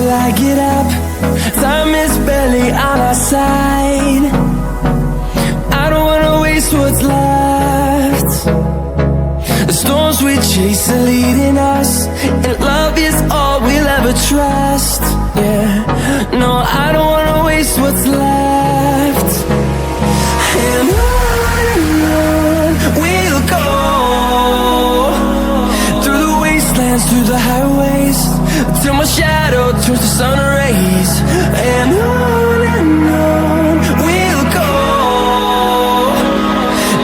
till I get up. Time is barely on our side. I don't wanna waste what's left. The storms we chase are leading us, and love is all we'll ever trust. Yeah, no, I don't wanna waste what's left. And on we'll go, through the wastelands, through the highways, till my shadow turns to sun rays. And on we'll go,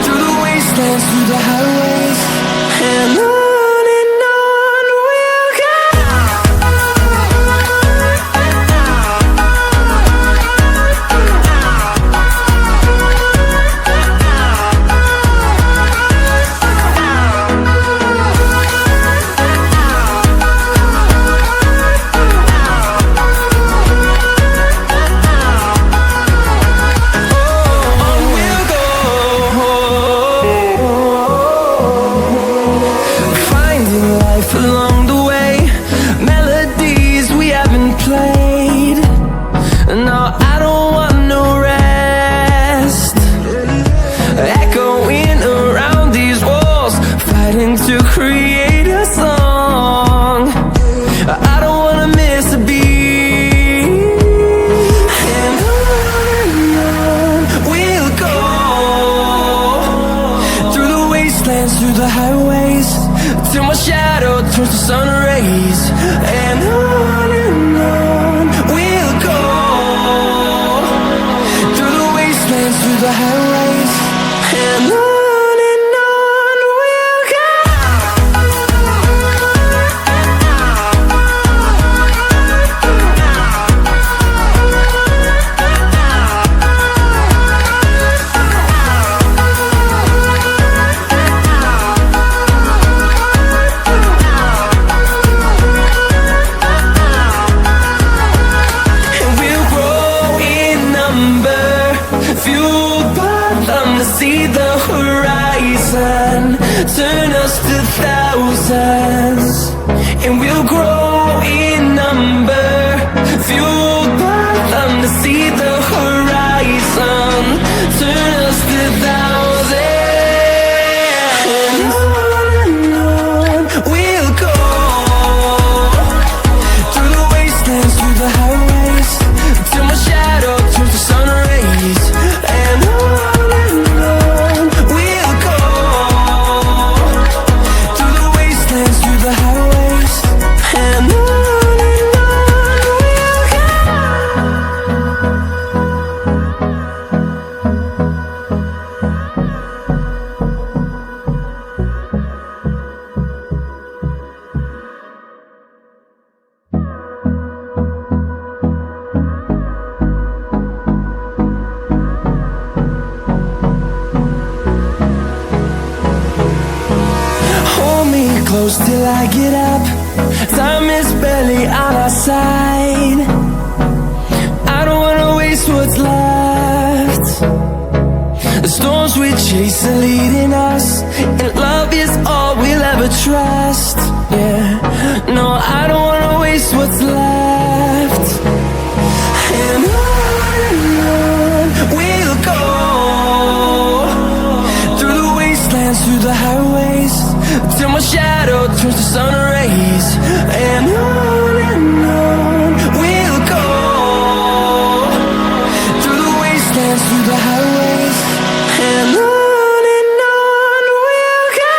through the wastelands, through the highways, and on we'll go. Along the way, melodies we haven't played. No, I don't want no rest. Echoing around these walls, fighting to create a song. I don't wanna miss a beat. And on we'll go, through the wastelands, through the highways, till my shadow turns to sun rays. And on we'll go, through the wastelands, through the highways, and on we'll go. See the horizon, turn us to thousands, and we'll grow in number, fueled by them to see the horizon, turn us to thousands. And on we'll go, through the wastelands, through the highways, till my shadow turns to sun rays. And on close till I get up. Time is barely on our side. I don't wanna waste what's left. The storms we chase are leading us, and love is all we'll ever trust. Yeah, no, I don't wanna waste what's left. And on we'll go, through the wastelands, through the highways, till my shadow turns to sun rays. And on we'll go, through the wastelands, through the highways, and on we'll go.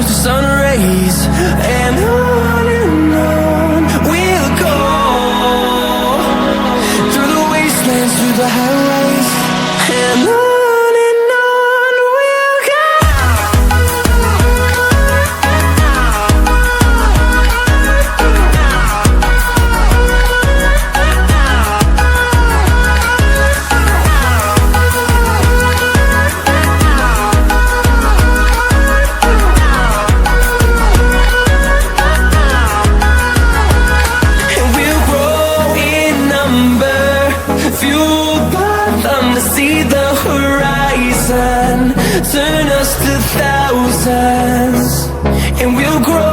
close to sun rays, and on we'll go, through the wastelands, through the highways, and on we'll go. See the horizon, turn us to thousands, and we'll grow